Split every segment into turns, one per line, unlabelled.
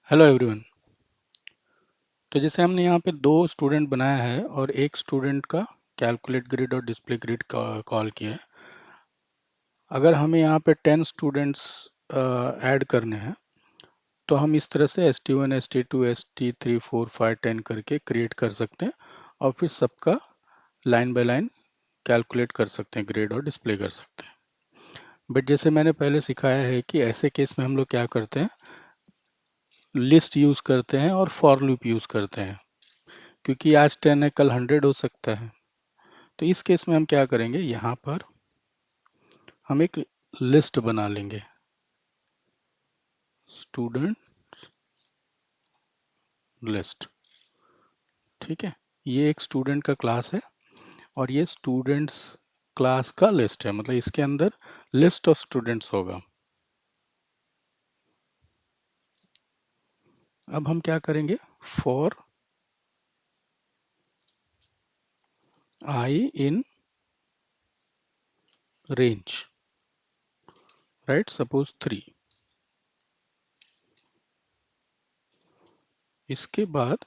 Hello everyone. तो जैसे हमने यहाँ पे दो स्टूडेंट बनाया है और एक स्टूडेंट का कैलकुलेट ग्रिड और डिस्प्ले ग्रिड कॉल किया है। अगर हमें यहाँ पे 10 स्टूडेंट्स ऐड करने हैं तो हम इस तरह से ST1 ST2 ST3 4 5 10 करके क्रिएट कर सकते हैं और फिर सबका लाइन बाय लाइन कैलकुलेट कर सकते हैं, ग्रेड और डिस्प्ले कर सकते हैं। बट जैसे मैंने पहले सिखाया है कि ऐसे केस में हम लोग क्या करते हैं, लिस्ट यूज़ करते हैं और फॉर लूप यूज़ करते हैं, क्योंकि आज 10 है कल 100 हो सकता है। तो इस केस में हम क्या करेंगे, यहाँ पर हम एक लिस्ट बना लेंगे, स्टूडेंट लिस्ट। ठीक है, ये एक स्टूडेंट का क्लास है और ये स्टूडेंट्स क्लास का लिस्ट है, मतलब इसके अंदर लिस्ट ऑफ स्टूडेंट्स होगा। अब हम क्या करेंगे, for I in range, right, suppose 3। इसके बाद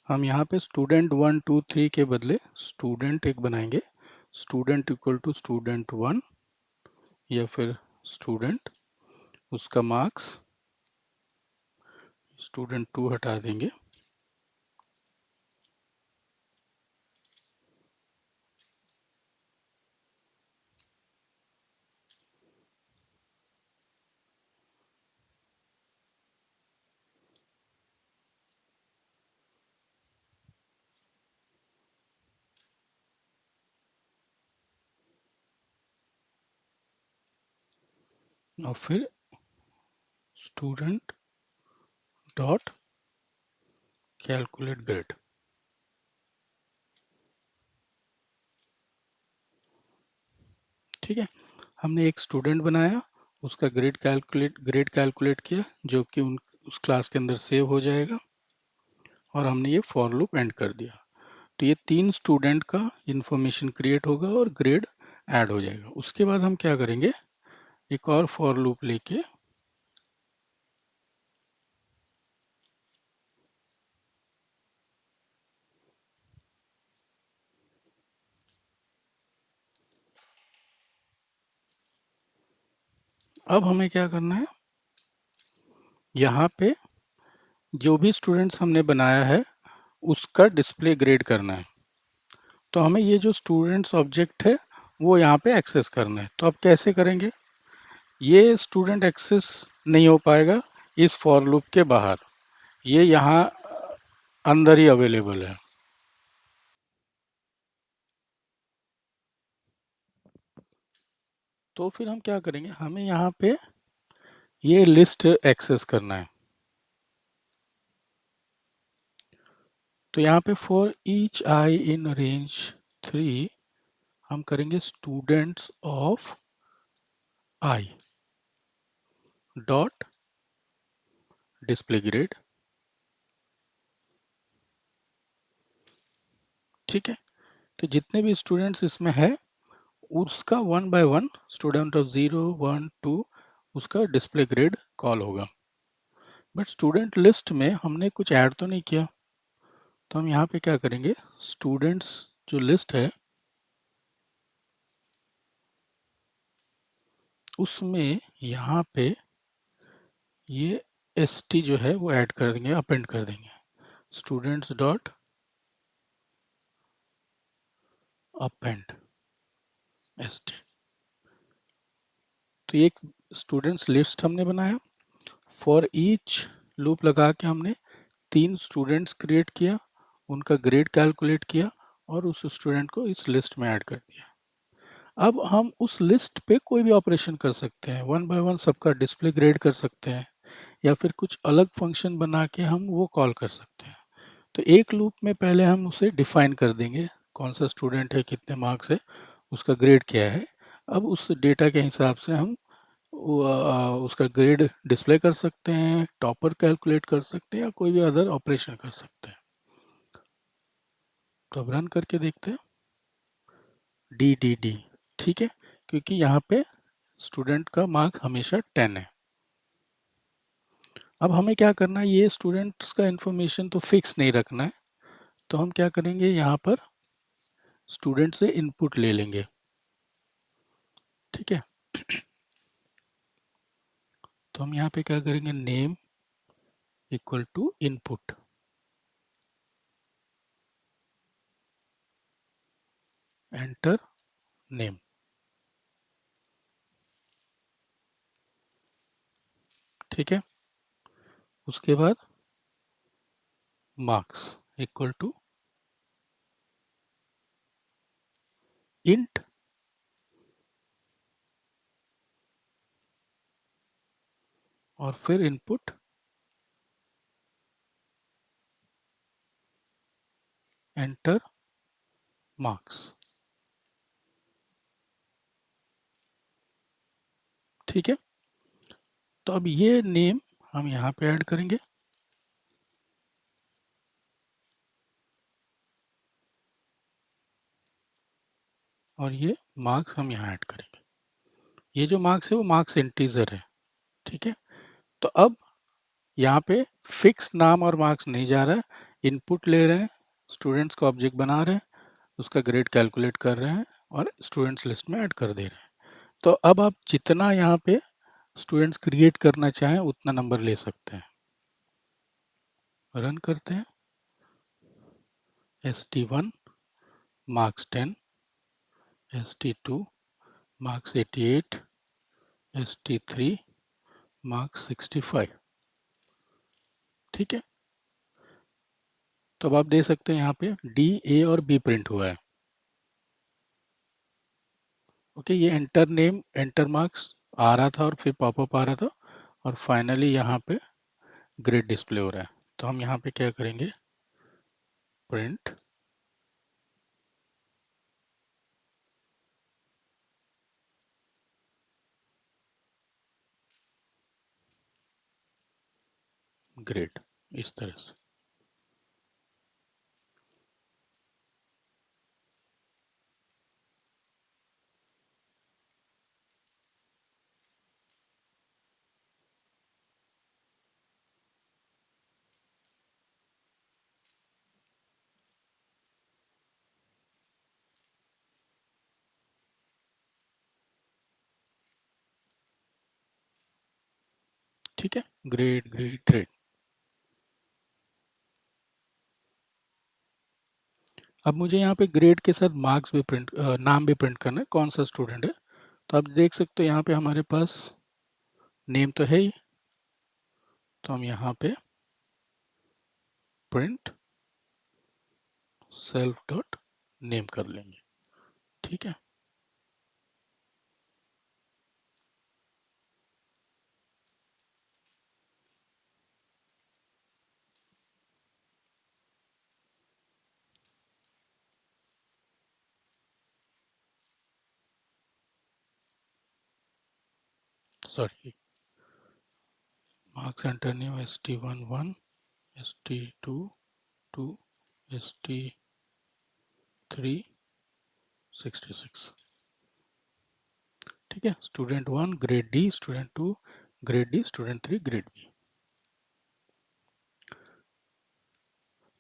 हम यहाँ पे स्टूडेंट 1 2 3 के बदले स्टूडेंट एक बनाएंगे, स्टूडेंट इक्वल टू स्टूडेंट 1 या फिर स्टूडेंट, उसका मार्क्स स्टूडेंट 2 हटा देंगे। और फिर स्टूडेंट डॉट कैलकुलेट ग्रेड। ठीक है, हमने एक स्टूडेंट बनाया, उसका ग्रेड कैलकुलेट किया, जो कि उस क्लास के अंदर सेव हो जाएगा, और हमने ये फॉर लूप एंड कर दिया। तो ये 3 स्टूडेंट का इंफॉर्मेशन क्रिएट होगा और ग्रेड ऐड हो जाएगा। उसके बाद हम क्या करेंगे, एक और फॉर लूप लेके अब हमें क्या करना है, यहाँ पे जो भी स्टूडेंट्स हमने बनाया है उसका डिस्प्ले ग्रेड करना है। तो हमें ये जो स्टूडेंट्स ऑब्जेक्ट है वो यहाँ पे एक्सेस करना है। तो अब कैसे करेंगे, ये स्टूडेंट एक्सेस नहीं हो पाएगा इस फॉर लूप के बाहर, ये यहाँ अंदर ही अवेलेबल है। तो फिर हम क्या करेंगे, हमें यहाँ पे ये लिस्ट एक्सेस करना है। तो यहाँ पे for each I in range 3 हम करेंगे students of I dot display grade. ठीक है, तो जितने भी स्टूडेंट्स इसमें है उसका 1 बाय 1 स्टूडेंट ऑफ 0 1 2 उसका डिस्प्ले ग्रेड कॉल होगा। बट स्टूडेंट लिस्ट में हमने कुछ ऐड तो नहीं किया, तो हम यहाँ पे क्या करेंगे, स्टूडेंट्स जो लिस्ट है उसमें यहाँ पे ये ST जो है वो ऐड कर देंगे, अपेंड कर देंगे, स्टूडेंट्स डॉट अपेंड ST। तो ये एक स्टूडेंट्स लिस्ट हमने बनाया, फॉर ईच लूप लगा के हमने 3 स्टूडेंट्स क्रिएट किया, उनका ग्रेड कैलकुलेट किया और उस स्टूडेंट को इस लिस्ट में ऐड कर दिया। अब हम उस लिस्ट पे कोई भी ऑपरेशन कर सकते हैं, 1 बाय 1 सबका डिस्प्ले ग्रेड कर सकते हैं, या फिर कुछ अलग फंक्शन बना के हम वो कॉल कर सकते हैं। तो एक लूप में पहले हम उसे डिफाइन कर देंगे, कौन सा स्टूडेंट है, कितने मार्क्स है, उसका ग्रेड क्या है। अब उस डेटा के हिसाब से हम उसका ग्रेड डिस्प्ले कर सकते हैं, टॉपर कैलकुलेट कर सकते हैं, या कोई भी अदर ऑपरेशन कर सकते हैं। तो अब रन करके देखते हैं, डी डी डी। ठीक है, क्योंकि यहाँ पे स्टूडेंट का मार्क्स हमेशा 10 है। अब हमें क्या करना है, ये स्टूडेंट्स का इंफॉर्मेशन तो फिक्स नहीं रखना है, तो हम क्या करेंगे, यहाँ पर स्टूडेंट से इनपुट ले लेंगे। ठीक है, तो हम यहाँ पे क्या करेंगे, name equal to input, enter name. ठीक है, उसके बाद मार्क्स इक्वल टू इंट और फिर इनपुट एंटर मार्क्स। ठीक है, तो अब ये नेम हम यहाँ पे ऐड करेंगे और ये मार्क्स हम यहाँ ऐड करेंगे। ये जो मार्क्स है वो मार्क्स इंटीजर है। ठीक है, तो अब यहाँ पे फिक्स नाम और मार्क्स नहीं जा रहा है, इनपुट ले रहे हैं, स्टूडेंट्स का ऑब्जेक्ट बना रहे हैं, उसका ग्रेड कैलकुलेट कर रहे हैं और स्टूडेंट्स लिस्ट में ऐड कर दे रहे हैं। तो अब आप जितना यहाँ पे स्टूडेंट्स क्रिएट करना चाहें उतना नंबर ले सकते हैं। रन करते हैं, ST1 marks 10, ST2 marks 88, ST3 marks 65। ठीक है, तो अब आप देख सकते हैं यहाँ पे D, A और B प्रिंट हुआ है। ओके, ये एंटर नेम एंटर मार्क्स आ रहा था और फिर पॉपअप आ रहा था और फाइनली यहाँ पे ग्रेड डिस्प्ले हो रहा है। तो हम यहाँ पे क्या करेंगे, प्रिंट ग्रेड, इस तरह से। ठीक है, ग्रेड ग्रेड ग्रेड। अब मुझे यहाँ पे ग्रेड के साथ मार्क्स भी प्रिंट नाम भी प्रिंट करना है, कौन सा स्टूडेंट है। तो आप देख सकते हो यहाँ पे हमारे पास नेम तो है ही, तो हम यहाँ पे प्रिंट सेल्फ डॉट नेम कर लेंगे। ठीक है, sorry, marks enter name ST1 1, ST2 2, ST3 66। ठीक है, student 1 grade D, student 2 grade D, student 3 grade B.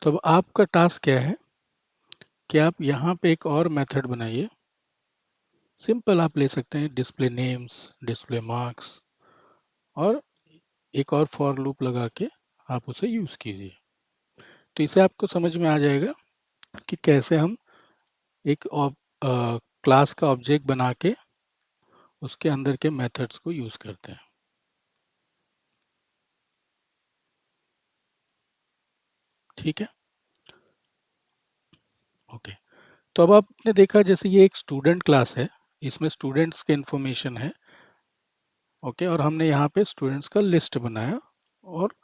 तो अब आपका टास्क क्या है कि आप यहाँ पे एक और मेथड बनाइए। सिंपल आप ले सकते हैं डिस्प्ले नेम्स, डिस्प्ले मार्क्स, और एक और फॉर लूप लगा के आप उसे यूज़ कीजिए। तो इसे आपको समझ में आ जाएगा कि कैसे हम एक क्लास का ऑब्जेक्ट बना के उसके अंदर के मेथड्स को यूज़ करते हैं। ठीक है, ओके। तो अब आपने देखा जैसे ये एक स्टूडेंट क्लास है, इसमें स्टूडेंट्स के इंफॉर्मेशन है। ओके, और हमने यहाँ पे स्टूडेंट्स का लिस्ट बनाया और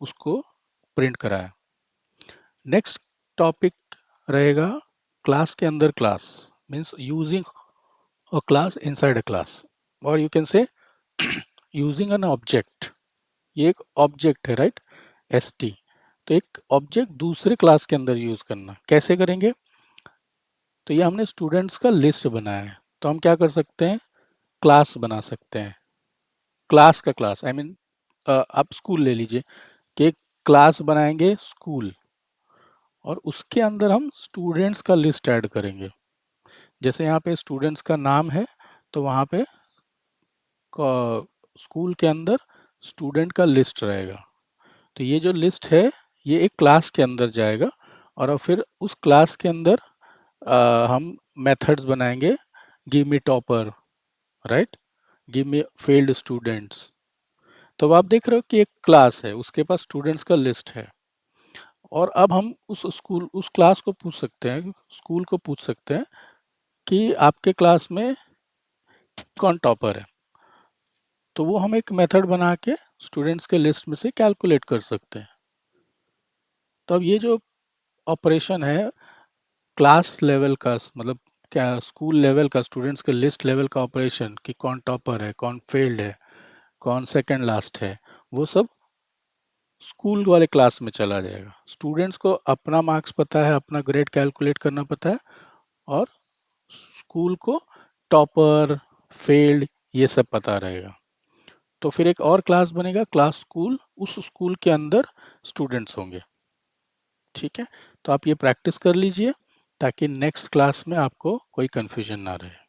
उसको प्रिंट कराया। नेक्स्ट टॉपिक रहेगा क्लास के अंदर class, means using a class inside a class, और you can say using an object. ये एक ऑब्जेक्ट है, राइट, ST। तो एक ऑब्जेक्ट दूसरे क्लास के अंदर यूज करना कैसे करेंगे, तो ये हमने स्टूडेंट्स का लिस्ट बनाया है। तो हम क्या कर सकते हैं, क्लास बना सकते हैं, क्लास का क्लास, आई मीन आप स्कूल ले लीजिए कि एक क्लास बनाएंगे स्कूल, और उसके अंदर हम स्टूडेंट्स का लिस्ट ऐड करेंगे। जैसे यहाँ पे स्टूडेंट्स का नाम है, तो वहाँ पे स्कूल के अंदर स्टूडेंट का लिस्ट रहेगा। तो ये जो लिस्ट है ये एक क्लास के अंदर जाएगा, और अब फिर उस क्लास के अंदर हम मेथड्स बनाएंगे, give me topper, right, give me failed students. तो अब आप देख रहे हो कि एक क्लास है, उसके पास स्टूडेंट्स का लिस्ट है, और अब हम उस क्लास को पूछ सकते हैं, स्कूल को पूछ सकते हैं कि आपके क्लास में कौन टॉपर है। तो वो हम एक मेथड बना के स्टूडेंट्स के लिस्ट में से कैलकुलेट कर सकते हैं। तो अब ये जो ऑपरेशन है क्लास लेवल का, मतलब क्या स्कूल लेवल का, स्टूडेंट्स के लिस्ट लेवल का ऑपरेशन कि कौन टॉपर है, कौन फेल्ड है, कौन सेकंड लास्ट है, वो सब स्कूल वाले क्लास में चला जाएगा। स्टूडेंट्स को अपना मार्क्स पता है, अपना ग्रेड कैलकुलेट करना पता है, और स्कूल को टॉपर, फेल्ड, ये सब पता रहेगा। तो फिर एक और क्लास बनेगा, क्लास स्कूल, उस स्कूल के अंदर स्टूडेंट्स होंगे। ठीक है, तो आप ये प्रैक्टिस कर लीजिए ताकि नेक्स्ट क्लास में आपको कोई कंफ्यूजन ना रहे।